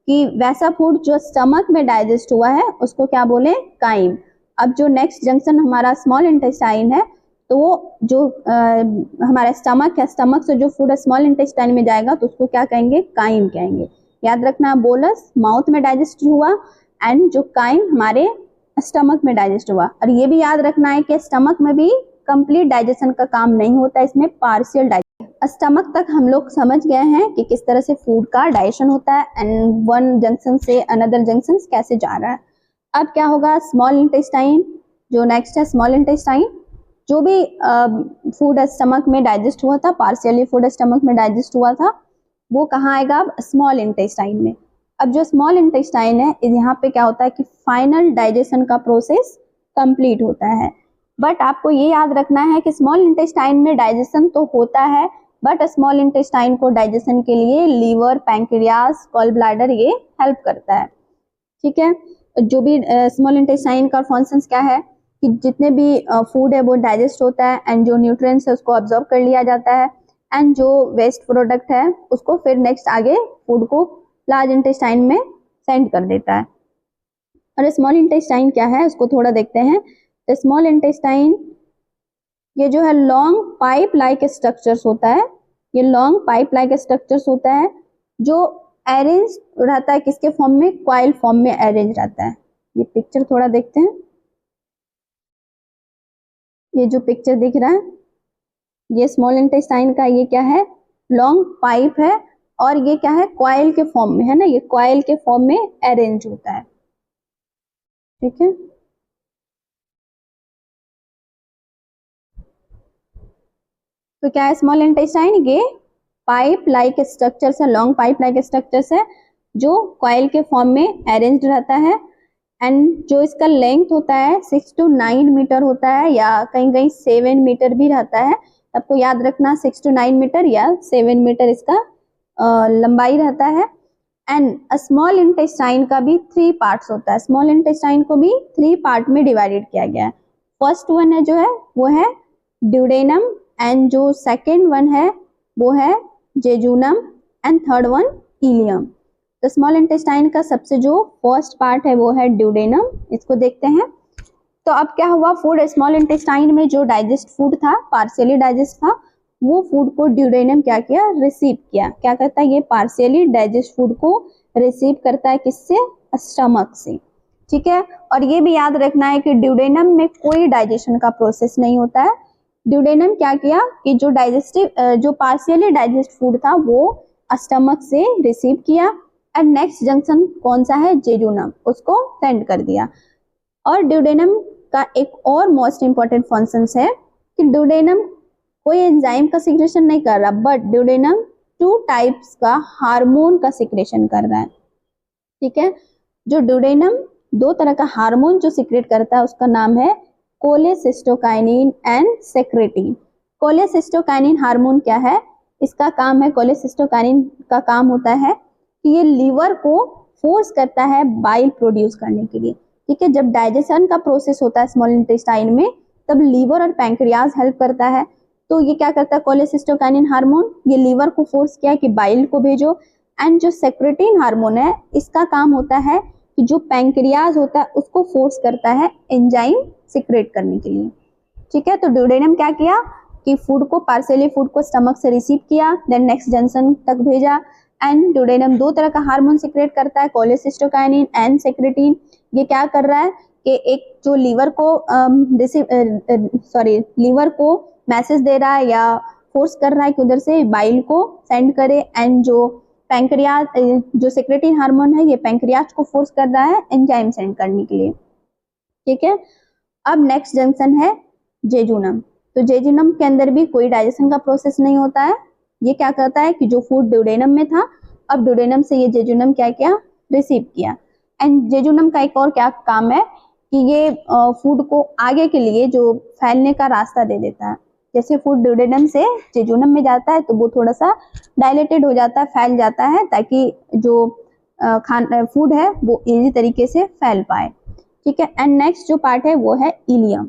कि वैसा फूड जो स्टमक में डाइजेस्ट हुआ है उसको क्या बोले? काइम। अब जो नेक्स्ट जंक्शन हमारा स्मॉल इंटेस्टाइन है, तो वो जो हमारा स्टमक है, स्टमक से जो फूड स्मॉल इंटेस्टाइन में जाएगा तो उसको क्या कहेंगे? काइम कहेंगे। याद रखना, बोलस माउथ में डाइजेस्ट हुआ एंड जो काइम हमारे स्टमक में डाइजेस्ट हुआ। और ये भी याद रखना है कि स्टमक में भी कंप्लीट डाइजेशन का काम नहीं होता, इसमें पार्शियल डाइजेशन। स्टमक तक हम लोग समझ गए हैं कि किस तरह से फूड का डाइजेशन होता है एंड वन जंक्शन से अनदर जंक्शन कैसे जा रहा है। अब क्या होगा? स्मॉल इंटेस्टाइन, जो नेक्स्ट है स्मॉल इंटेस्टाइन। जो भी फूड स्टमक में डाइजेस्ट हुआ था, पार्शियली फूड स्टमक में डाइजेस्ट हुआ था, वो कहाँ आएगा? अब स्मॉल इंटेस्टाइन में। अब जो स्मॉल इंटेस्टाइन है, यहाँ पे क्या होता है कि फाइनल डाइजेशन का प्रोसेस कंप्लीट होता है। बट आपको ये याद रखना है कि स्मॉल इंटेस्टाइन में डाइजेशन तो होता है, बट स्मॉल इंटेस्टाइन को डाइजेशन के लिए लीवर, पैंक्रियास, गॉल ब्लैडर ये हेल्प करता है। ठीक है, जो भी स्मॉल इंटेस्टाइन का फंक्शंस क्या है कि जितने भी फूड है वो डाइजेस्ट होता है एंड जो न्यूट्रिएंट्स है उसको ऑब्जॉर्व कर लिया जाता है एंड जो वेस्ट प्रोडक्ट है उसको फिर नेक्स्ट आगे फूड को लार्ज इंटेस्टाइन में सेंड कर देता है। और स्मॉल इंटेस्टाइन क्या है उसको थोड़ा देखते हैं। स्मॉल इंटेस्टाइन ये जो है लॉन्ग पाइप लाइक स्ट्रक्चर्स होता है, ये लॉन्ग पाइप लाइक स्ट्रक्चर्स होता है जो अरेंज रहता है किसके फॉर्म में? कॉइल फॉर्म में अरेंज रहता है। ये पिक्चर थोड़ा देखते हैं। ये जो पिक्चर दिख रहा है ये स्मॉल इंटेस्टाइन का, ये क्या है? लॉन्ग पाइप है और ये क्या है? कॉइल के फॉर्म में है ना, ये कॉइल के फॉर्म में अरेंज होता है। ठीक है, तो क्या है स्मॉल इंटेस्टाइन? ये पाइप लाइक स्ट्रक्चर्स है, लॉन्ग पाइप लाइक स्ट्रक्चर्स है जो कॉइल के फॉर्म में अरेंज रहता है एंड जो इसका लेंथ होता है 6 to 9 मीटर होता है या कहीं कहीं 7 मीटर भी रहता है। आपको याद रखना 6 to 9 मीटर या 7 मीटर इसका लंबाई रहता है। एंड स्मॉल इंटेस्टाइन का भी 3 पार्ट्स होता है। स्मॉल इंटेस्टाइन को भी 3 पार्ट में डिवाइडेड किया गया है। फर्स्ट वन है जो है वो है ड्यूडेनम एंड जो सेकेंड वन है वो है jejunum and third one ileum. तो स्मॉल इंटेस्टाइन का सबसे जो फर्स्ट पार्ट है वो है ड्यूडेनम, इसको देखते हैं। तो अब क्या हुआ? फूड स्मॉल इंटेस्टाइन में जो डाइजेस्ट फूड था, पार्शियली डाइजेस्ट था, वो फूड को ड्यूडेनम क्या किया? रिसीव किया। क्या करता है? ये पार्शियली डाइजेस्ट फूड को रिसीव करता है किससे? स्टमक से। ठीक है, और ये भी याद रखना है कि ड्यूडेनम में कोई डाइजेशन का प्रोसेस नहीं होता है। ड्यूडेनम क्या किया कि जो जो पार्शियली डाइजेस्ट फूड था वो स्टमक से रिसीव किया एंड नेक्स्ट जंक्शन कौन सा है? जेजुनम, उसको सेंड कर दिया। और ड्यूडेनम का एक और मोस्ट इंपॉर्टेंट फंक्शन है कि ड्यूडेनम कोई एंजाइम का सिक्रेशन नहीं कर रहा, बट ड्यूडेनम 2 टाइप्स का हार्मोन का सिक्रेशन कर रहा है। ठीक है, जो ड्यूडेनम 2 तरह का हार्मोन जो सिक्रेट करता है उसका नाम है cholecystokinin and secretin. Cholecystokinin hormone क्या है? इसका काम है, कोलेसिस्टोकाइनिन का काम होता है कि ये लीवर को फोर्स करता है बाइल प्रोड्यूस करने के लिए। ठीक है, जब डाइजेशन का प्रोसेस होता है स्मॉल इंटेस्टाइन में तब लीवर और पैंक्रियाज हेल्प करता है। तो ये क्या करता है? कोलेसिस्टोकाइनिन हार्मोन ये लीवर को फोर्स किया कि बाइल को भेजो। एंड जो सेक्रेटिन हार्मोन है इसका काम होता है कि जो पैंक्रियाज होता है उसको फोर्स करता है एंजाइम सिक्रेट करने के लिए। ठीक है, तो ड्यूडेनम क्या किया कि फूड को, पार्शियली फूड को स्टमक से रिसीव किया, देन नेक्स्ट जंक्शन तक भेजा। एंड ड्यूडेनम 2 तरह का हार्मोन सिक्रेट करता है, कोलेसिस्टोकाइनिन एंड सेक्रेटिन। ये क्या कर रहा है कि एक जो लीवर को मैसेज दे रहा है या फोर्स कर रहा है कि उधर से बाइल को सेंड करे एंड जो पैंक्रियाज, जो सेक्रेटिन हार्मोन है ये पैंक्रियाज को फोर्स कर रहा है एंजाइम सेंड करने के लिए। ठीक है, अब नेक्स्ट जंक्शन है जेजुनम। तो जेजुनम के अंदर भी कोई डाइजेशन का प्रोसेस नहीं होता है। ये क्या करता है कि जो फूड ड्यूडेनम में था अब ड्यूडेनम से ये जेजुनम क्या किया? रिसीव किया। एंड जेजुनम का एक और क्या काम है कि ये फूड को आगे के लिए जो फैलने का रास्ता दे देता है। जैसे फूड ड्यूडेनम से जेजुनम में जाता है तो वो थोड़ा सा डायलेटेड हो जाता है, फैल जाता है, ताकि जो फूड है वो इजी तरीके से फैल पाए। ठीक है। एंड नेक्स्ट जो पार्ट है वो है इलियम।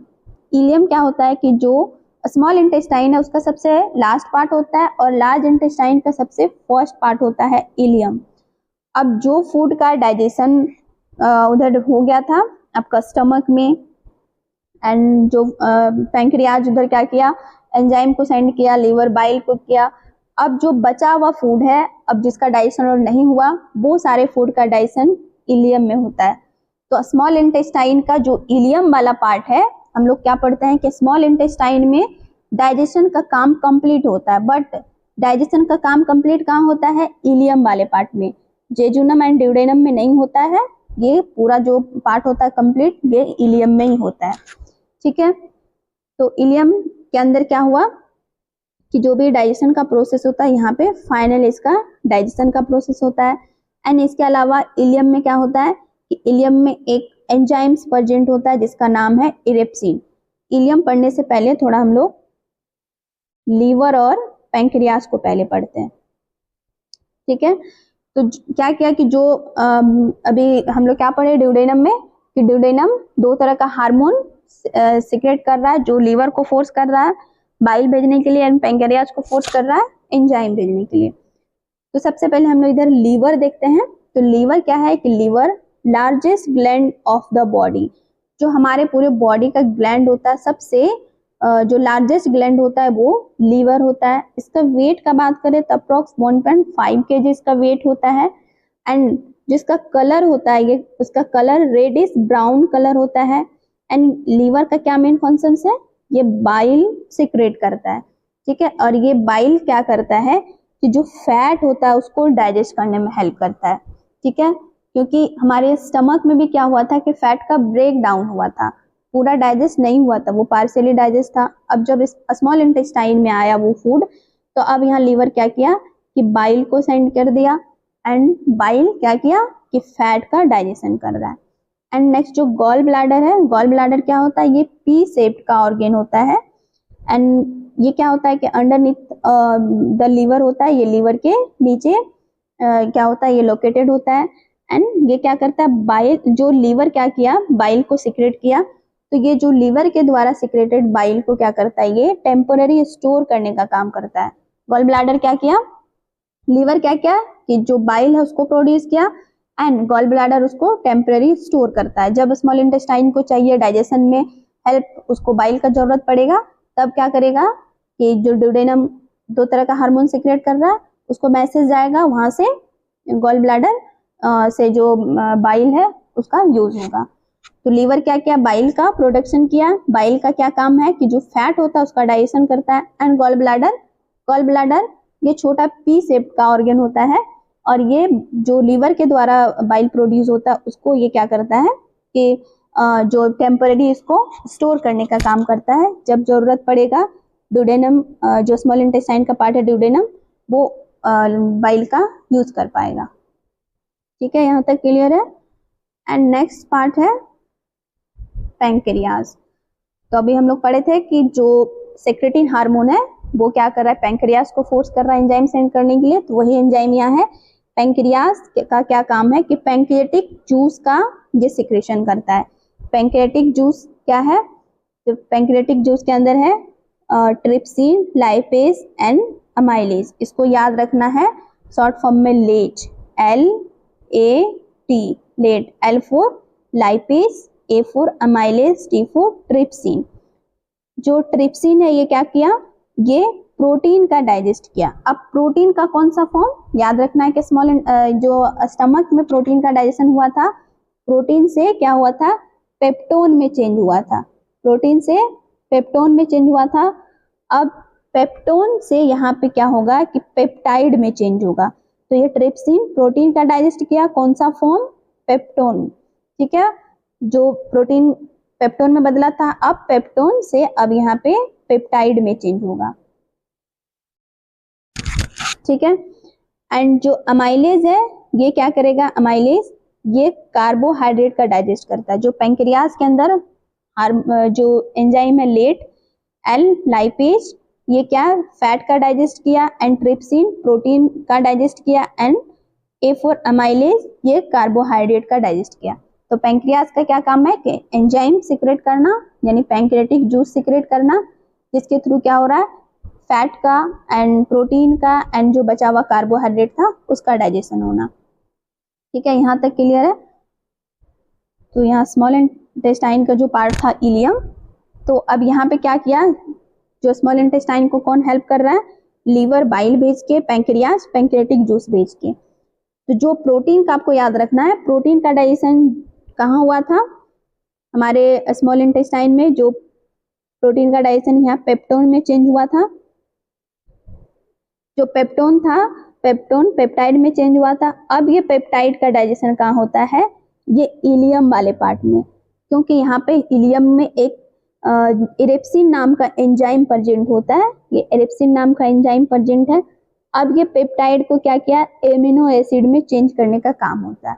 इलियम क्या होता है कि जो स्मॉल इंटेस्टाइन है उसका सबसे लास्ट पार्ट होता है और लार्ज इंटेस्टाइन का सबसे फर्स्ट पार्ट होता है इलियम। अब जो फूड का डाइजेशन उधर हो गया था आपका स्टमक में, एंड जो पैंक्रियाज उधर क्या किया, एंजाइम को सेंड किया, लीवर बाइल को किया। अब जो बचा हुआ फूड है, अब जिसका डाइजेशन और नहीं हुआ, वो सारे फूड का डाइजेशन इलियम में होता है। तो स्मॉल इंटेस्टाइन का जो इलियम वाला पार्ट है, हम लोग क्या पढ़ते हैं कि स्मॉल इंटेस्टाइन में डाइजेशन का काम कंप्लीट होता है, बट डाइजेशन का काम कंप्लीट कहाँ होता है, इलियम वाले पार्ट में। जेजुनम एंड ड्यूडेनम में नहीं होता है, ये पूरा जो पार्ट होता है कंप्लीट, ये इलियम में ही होता है। ठीक है। तो इलियम के अंदर क्या हुआ कि जो भी डाइजेशन का प्रोसेस होता है, यहाँ पे फाइनल इसका डाइजेशन का प्रोसेस होता है। एंड इसके अलावा इलियम में क्या होता है कि इलियम में एक एंजाइम्स प्रेजेंट होता है जिसका नाम है इरेप्सिन। इलियम पढ़ने से पहले थोड़ा हम लोग लीवर और पैंक्रियाज को पहले पढ़ते हैं। ठीक है। तो क्या किया कि जो अभी हम लोग क्या पढ़े ड्यूडेनम में, कि ड्यूडेनम दो तरह का हार्मोन सीक्रेट कर रहा है, जो लीवर को फोर्स कर रहा है बाइल भेजने के लिए एंड पैंक्रियाज को फोर्स कर रहा है एंजाइम भेजने के लिए। तो सबसे पहले हम लोग इधर लीवर देखते हैं। तो लीवर क्या है कि liver largest gland of the body, जो हमारे पूरे बॉडी का ग्लैंड होता है, सबसे जो लार्जेस्ट ग्लैंड होता है वो लीवर होता है। इसका वेट का बात करें तो अप्रोक्स 1.5 kg इसका वेट होता है। एंड जिसका कलर होता है, ये उसका कलर रेडिश ब्राउन कलर होता है। एंड लीवर का क्या मेन फंक्शन है, ये बाइल सिक्रेट करता है। ठीक है। और ये बाइल क्या करता है कि जो फैट होता है उसको डाइजेस्ट करने में हेल्प करता है। ठीक है। क्योंकि हमारे स्टमक में भी क्या हुआ था कि फैट का ब्रेक डाउन हुआ था, पूरा डाइजेस्ट नहीं हुआ था, वो पार्शियली डाइजेस्ट था। अब जब इस स्मॉल इंटेस्टाइन में आया वो फूड, तो अब यहाँ लीवर क्या किया कि बाइल को सेंड कर दिया, एंड बाइल क्या किया कि फैट का डाइजेशन कर रहा है। एंड नेक्स्ट जो गॉल ब्लैडर है, गॉल ब्लैडर क्या होता है, ये पी शेप्ड का ऑर्गेन होता है। एंड ये क्या होता है कि अंडरनीथ द लीवर होता है, ये लीवर के नीचे क्या होता है, ये लोकेटेड होता है। एंड ये क्या करता है, बाइल, जो लीवर क्या किया, बाइल को सिक्रेट किया। तो ये जो लीवर के द्वारा सिक्रेटेड बाइल को क्या करता है, ये टेम्पोररी स्टोर करने का काम करता है। गॉल ब्लैडर क्या किया, लीवर क्या किया कि जो बाइल है उसको प्रोड्यूस किया, एंड गॉल ब्लैडर उसको टेम्पररी स्टोर करता है। जब स्मॉल इंटेस्टाइन को चाहिए डाइजेशन में हेल्प, उसको बाइल का जरूरत पड़ेगा, तब क्या करेगा कि जो ड्यूडेनम दो तरह का हार्मोन सिक्रेट कर रहा है, उसको मैसेज जाएगा, वहां से गॉल ब्लैडर से जो बाइल है उसका यूज होगा। तो लीवर क्या किया, बाइल का प्रोडक्शन किया। बाइल का क्या काम है कि जो फैट होता है उसका डाइजेशन करता है। एंड गॉल ब्लैडर ये छोटा पी शेप का ऑर्गन होता है, और ये जो लीवर के द्वारा बाइल प्रोड्यूस होता है उसको ये क्या करता है कि जो टेम्पररी इसको स्टोर करने का काम करता है। जब जरूरत पड़ेगा ड्यूडेनम, जो स्मॉल इंटेस्टाइन का पार्ट है ड्यूडेनम, वो बाइल का यूज कर पाएगा। ठीक है, यहाँ तक क्लियर है। एंड नेक्स्ट पार्ट है पैंक्रियाज। तो अभी हम लोग पढ़े थे कि जो सेक्रेटिन हार्मोन है वो क्या कर रहा है, पैंक्रियाज को फोर्स कर रहा है एंजाइम सेंड करने के लिए। तो वही एंजाइम यहाँ है। पैंक्रियाज का क्या काम है कि पैंक्रियाटिक जूस का ये सिक्रेशन करता है। पैंक्रियाटिक जूस क्या है, तो पैंक्रियाटिक जूस के अंदर है ट्रिप्सिन, लाइपेज एंड अमाइलेज। इसको याद रखना है, शॉर्ट फॉर्म में let, LAT, let, L for lipase, A for amylase, T for trypsin. जो ट्रिप्सिन है ये क्या किया, ये प्रोटीन का डाइजेस्ट किया। अब प्रोटीन का कौन सा फॉर्म याद रखना है कि स्मॉल जो स्टमक में प्रोटीन का डाइजेशन हुआ था, प्रोटीन से क्या हुआ था, पेप्टोन में चेंज हुआ था। प्रोटीन से पेप्टोन में चेंज हुआ था। अब पेप्टोन से यहाँ पे क्या होगा कि पेप्टाइड में चेंज होगा। तो ये ट्रिप्सिन प्रोटीन का डाइजेस्ट किया, कौन सा फॉर्म, पेप्टोन। ठीक है, जो प्रोटीन पेप्टोन में बदला था, अब पेप्टोन से अब यहाँ पे पेप्टाइड में चेंज होगा। ठीक है। एंड जो अमाइलेज है ये क्या करेगा, अमाइलेज ये कार्बोहाइड्रेट का डाइजेस्ट करता है। जो पैंक्रियाज के अंदर जो एंजाइम है लेट, L लाइपेज, ये क्या फैट का डाइजेस्ट किया, एंड ट्रिप्सिन प्रोटीन का डाइजेस्ट किया, एंड ए फॉर अमाइलेज, ये कार्बोहाइड्रेट का डाइजेस्ट किया। तो पैंक्रियाज का क्या काम है कि एंजाइम सीक्रेट करना, यानी पैंक्रियाटिक जूस सीक्रेट करना, जिसके थ्रू क्या हो रहा है, फैट का एंड प्रोटीन का एंड जो बचा हुआ कार्बोहाइड्रेट था उसका डाइजेशन होना। ठीक है, यहाँ तक क्लियर है। तो यहाँ स्मॉल इंटेस्टाइन का जो पार्ट था इलियम, तो अब यहाँ पे क्या किया, जो स्मॉल इंटेस्टाइन को कौन हेल्प कर रहा है, लीवर बाइल भेज के, पैंक्रियाज पैंक्रियाटिक जूस भेज के। तो जो प्रोटीन का आपको याद रखना है, प्रोटीन का डाइजेशन कहाँ हुआ था, हमारे स्मॉल इंटेस्टाइन में। जो प्रोटीन का डाइजेशन यहाँ पेप्टोन में चेंज हुआ था, जो पेप्टोन था पेप्टोन पेप्टाइड में चेंज हुआ था। अब ये पेप्टाइड का डाइजेशन कहाँ होता है, ये इलियम वाले पार्ट में, क्योंकि यहाँ पे इलियम में एक इरेप्सिन नाम का एंजाइम प्रेजेंट होता है, ये इरेप्सिन नाम का एंजाइम प्रेजेंट है। अब ये पेप्टाइड को क्या किया, एमिनो एसिड में चेंज करने का काम होता है।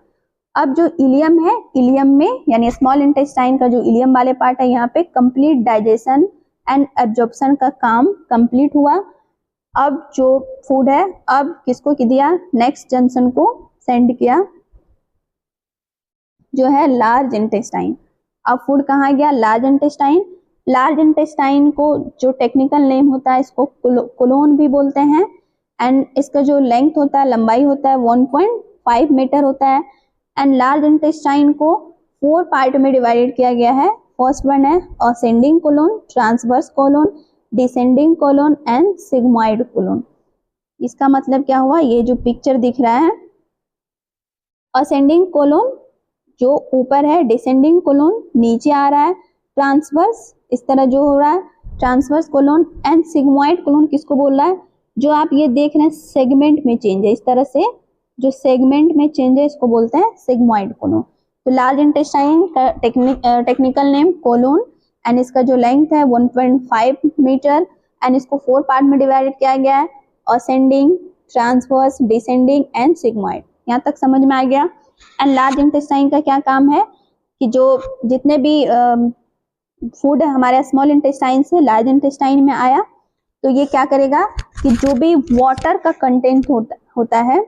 अब जो इलियम है, इलियम में यानी स्मॉल इंटेस्टाइन का जो इलियम वाले पार्ट है, यहाँ पे कंप्लीट डाइजेशन एंड एब्जॉर्प्शन का काम कंप्लीट हुआ। अब जो फूड है, अब किसको दिया, नेक्स्ट जंक्शन को सेंड किया, जो है लार्ज इंटेस्टाइन। अब फूड कहाँ गया, लार्ज इंटेस्टाइन। लार्ज इंटेस्टाइन को जो टेक्निकल नेम होता है, इसको कोलोन भी बोलते हैं, एंड इसका जो लेंथ होता है, लंबाई होता है 1.5 मीटर होता है। एंड लार्ज इंटेस्टाइन को 4 पार्ट में डिवाइडेड किया गया है। फर्स्ट वन है ascending colon, transverse colon, descending colon and sigmoid colon. इसका मतलब क्या हुआ, ये जो पिक्चर दिख रहा है, असेंडिंग कोलोन जो ऊपर है, डिसेंडिंग कोलोन नीचे आ रहा है, ट्रांसवर्स इस तरह जो हो रहा है transverse colon, and sigmoid colon किसको बोल रहा है, जो आप ये देख रहे हैं सेगमेंट में चेंज है, इस तरह से जो सेगमेंट में चेंज है इसको बोलते हैं सिग्मॉइड कोलोन। तो लार्ज इंटेस्टाइन का टेक्निकल नेम कोलोन, एंड इसका जो लेंथ है 1.5 मीटर, एंड इसको 4 पार्ट में डिवाइडेड किया गया है, ascending, transverse, descending and sigmoid. यहाँ तक समझ में आ गया। एंड लार्ज इंटेस्टाइन का क्या काम है कि जो जितने भी फूड है हमारे स्मॉल इंटेस्टाइन से लार्ज इंटेस्टाइन में आया, तो ये क्या करेगा कि जो भी वाटर का कंटेंट होता है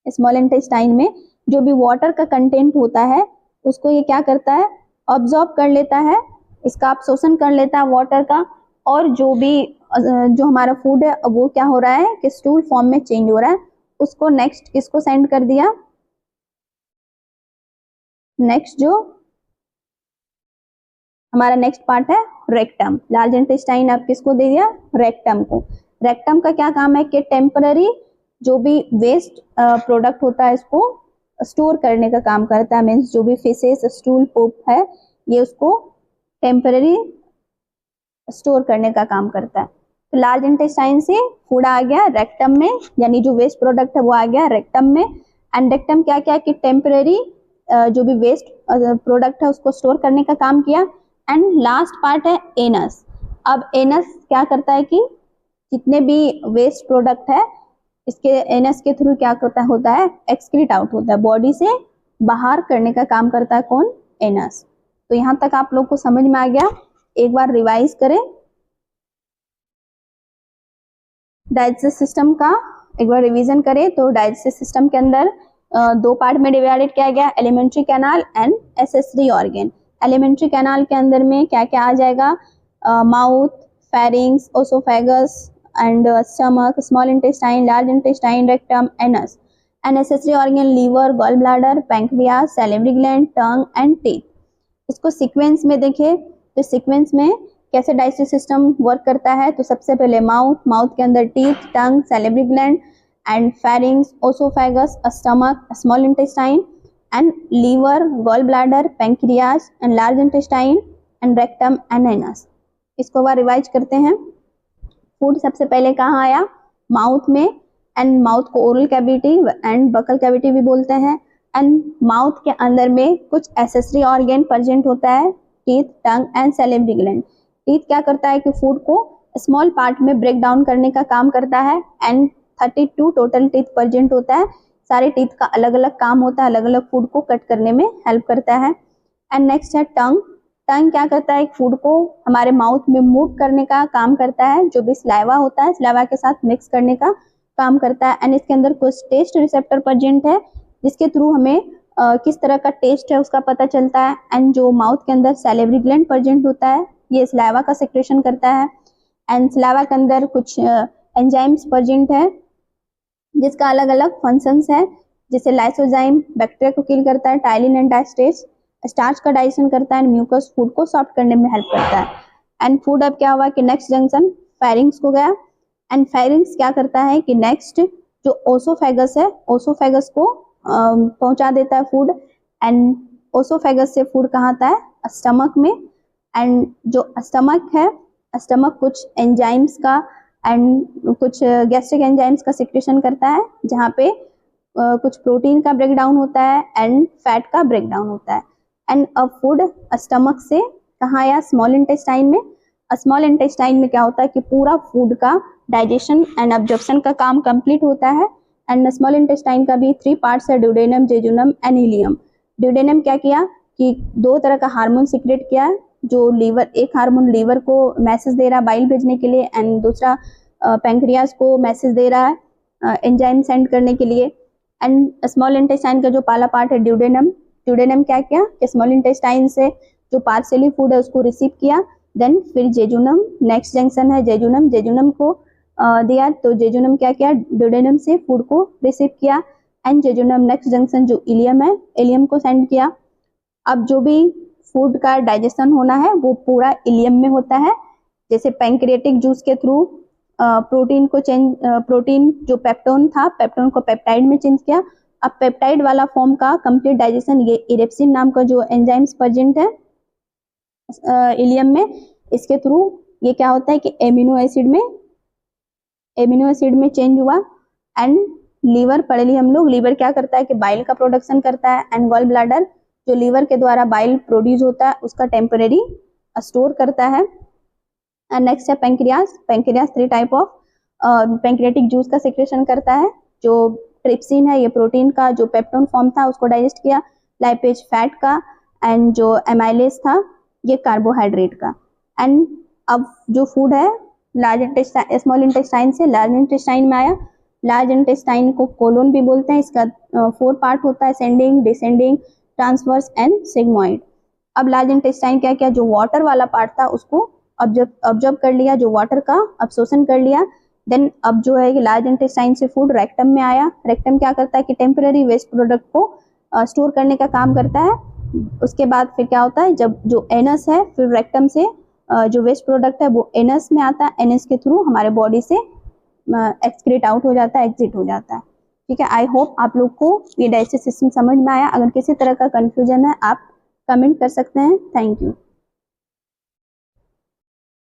स्मॉल इंटेस्टाइन में, जो भी वाटर का कंटेंट होता है उसको ये क्या करता है, ऑब्जॉर्ब कर लेता है, इसका अब्सॉर्प्शन कर लेता है वाटर का, और जो भी जो हमारा फूड है वो क्या हो रहा है कि स्टूल फॉर्म में चेंज हो रहा है, उसको नेक्स्ट किसको सेंड कर दिया, नेक्स्ट जो हमारा नेक्स्ट पार्ट है रेक्टम। लार्ज इंटेस्टाइन अब किसको दे दिया, रेक्टम को। रेक्टम का क्या काम है कि टेम्पररी जो भी वेस्ट प्रोडक्ट होता है इसको स्टोर करने का काम करता है, मीन्स जो भी फिशेस, स्टूल, पोप है, ये उसको टेम्पररी स्टोर करने का काम करता है। तो लार्ज इंटेस्टाइन से फूड आ गया रेक्टम में, यानी जो वेस्ट प्रोडक्ट है वो आ गया रेक्टम में। एंड रेक्टम क्या क्या कि टेम्पररी जो भी वेस्ट प्रोडक्ट है उसको स्टोर करने का काम किया। एंड लास्ट पार्ट है एनस। अब एनस क्या करता है कि जितने भी वेस्ट प्रोडक्ट है इसके एनस के थ्रू क्या होता है एक्सक्रीट आउट होता है, बॉडी से बाहर करने का काम करता है कौन, एनस। तो यहाँ तक आप लोग को समझ में आ गया। एक बार रिवाइज करें डाइजेस्टिव सिस्टम का, एक बार रिवीजन करें तो डाइजेस्टिव सिस्टम के अंदर 2 पार्ट में डिवाइडेड किया गया, alimentary canal and accessory organ. Alimentary canal के अंदर में क्या क्या आ जाएगा, mouth, pharynx, oesophagus and stomach, small intestine, large intestine, rectum, anus. And accessory organ liver, gall bladder, pancreas, salivary gland, tongue and teeth. इसको सीक्वेंस में देखें तो सीक्वेंस में कैसे डाइजेस्टिव सिस्टम वर्क करता है, तो सबसे पहले माउथ, माउथ के अंदर teeth, tongue, salivary gland and pharynx, oesophagus, stomach, small intestine and liver, gall bladder, pancreas and large intestine and rectum and anus. इसको बार रिवाइज करते हैं। फूड सबसे पहले कहाँ आया, माउथ में, एंड माउथ को oral cavity and buccal cavity भी बोलते हैं। एंड माउथ के अंदर में कुछ एसेसरी ऑर्गन प्रेजेंट होता है, teeth, tongue and salivary gland. Teeth क्या करता है कि फूड को स्मॉल पार्ट में ब्रेक डाउन करने का काम करता है, एंड 32 टोटल टीथ प्रेजेंट होता है। सारे टीथ का अलग अलग काम होता है, अलग अलग फूड को कट करने में हेल्प करता है। एंड नेक्स्ट है टंग। टंग क्या करता है, फूड को हमारे माउथ में मूव करने का काम करता है, जो भी स्लाइवा होता है स्लाइवा के साथ मिक्स करने का काम करता है एंड इसके अंदर कुछ टेस्ट रिसेप्टर प्रेजेंट है जिसके थ्रू हमें किस तरह का टेस्ट है उसका पता चलता है। एंड जो माउथ के अंदर सैलिवरी ग्लैंड प्रेजेंट होता है ये सलाइवा का सेक्रेशन करता है एंड सलाइवा के अंदर कुछ एंजाइम्स प्रेजेंट है जिसका अलग अलग फंक्शंस है, जैसे लाइसोजाइम बैक्टीरिया को किल करता है, टाइलिन एंड डायस्टेज स्टार्च का डाइजेशन करता है एंड म्यूकस फूड को सॉफ्ट करने में हेल्प करता है। एंड फूड अब क्या हुआ कि नेक्स्ट जंक्शन फेरिंग्स को गया एंड फेरिंग्स क्या करता है कि नेक्स्ट जो ओसोफेगस है ओसोफेगस को पहुंचा देता है फूड एंड ओसोफेगस से फूड कहाँ आता है स्टमक में एंड जो स्टमक है स्टमक कुछ एंजाइम्स का एंड कुछ गैस्ट्रिक एंजाइम्स का सिक्रेशन करता है जहाँ पे कुछ प्रोटीन का ब्रेक डाउन होता है एंड फैट का ब्रेक डाउन होता है एंड अब फूड स्टमक से कहाँ आया स्मॉल इंटेस्टाइन में। स्मॉल इंटेस्टाइन में क्या होता है कि पूरा फूड का डाइजेशन एंड अब्जॉर्प्शन का काम कंप्लीट होता है एंड स्मॉल इंटेस्टाइन का भी 3 पार्ट्स है duodenum jejunum and ileum. Duodenum क्या किया कि 2 तरह का हार्मोन सीक्रेट किया जो लीवर, एक हार्मोन लीवर को मैसेज दे रहा है बाइल भेजने के लिए एंड दूसरा पैंक्रियाज को मैसेज दे रहा है एंजाइम सेंड करने के लिए। एंड स्मॉल इंटेस्टाइन का जो पहला पार्ट है ड्यूडेनम, ड्यूडेनम क्या किया कि स्मॉल इंटेस्टाइन से जो पार्शियली फूड है उसको रिसीव किया, देन फिर जेजुनम नेक्स्ट जंक्शन है जेजुनम, जेजुनम को दिया तो जेजुनम क्या किया ड्यूडेनम से फूड को रिसीव किया एंड जेजुनम नेक्स्ट जंक्शन जो इलियम है इलियम को सेंड किया। अब जो भी फूड का डाइजेशन होना है वो पूरा इलियम में होता है, जैसे पैंक्रियाटिक जूस के थ्रू प्रोटीन को चेंज, प्रोटीन जो पेप्टोन था पेप्टोन को पेप्टाइड में चेंज किया। अब पेप्टाइड वाला फॉर्म का कंप्लीट डाइजेशन ये इरेप्सिन नाम का जो एंजाइम्स प्रेजेंट है इलियम में, इसके थ्रू ये क्या होता है कि एमिनो एसिड में चेंज हुआ एंड लीवर पढ़ ली हम लोग। लीवर क्या करता है कि बाइल का प्रोडक्शन करता है एंड गॉल ब्लैडर जो लीवर के द्वारा बाइल प्रोड्यूस होता है उसका टेम्परेरी स्टोर करता है। एंड नेक्स्ट है pancreas, pancreas 3 type of pancreatic juice का सिक्रेशन करता है। जो ट्रिप्सिन है ये प्रोटीन का जो पेप्टोन फॉर्म था उसको डाइजेस्ट किया, लाइपेज फैट का एंड जो एमाइलेज था ये कार्बोहाइड्रेट का। एंड अब जो फूड है लार्ज इंटेस्टाइन स्मॉल इंटेस्टाइन से लार्ज इंटेस्टाइन में आया। लार्ज इंटेस्टाइन को कोलोन भी बोलते हैं, इसका 4 पार्ट होता है ascending descending transverse and sigmoid. अब लार्ज इंटेस्टाइन क्या किया जो वाटर वाला पार्ट था उसको ऑब्जर्व कर लिया, जो वाटर का अब्सॉर्प्शन कर लिया। देन अब जो है कि लार्ज इंटेस्टाइन से फूड रेक्टम में आया। रेक्टम क्या करता है कि टेम्पररी वेस्ट प्रोडक्ट को स्टोर करने का काम करता है। उसके बाद फिर क्या होता है जब जो एनस है फिर रेक्टम से जो वेस्ट प्रोडक्ट है वो एनस में आता है, एनस के थ्रू हमारे बॉडी से एक्सक्रीट आउट हो जाता है, एग्जिट हो जाता है। ठीक है, आई होप आप लोग को ये डाइजेस्टिव सिस्टम समझ में आया। अगर किसी तरह का कंफ्यूजन है आप कमेंट कर सकते हैं। Thank you.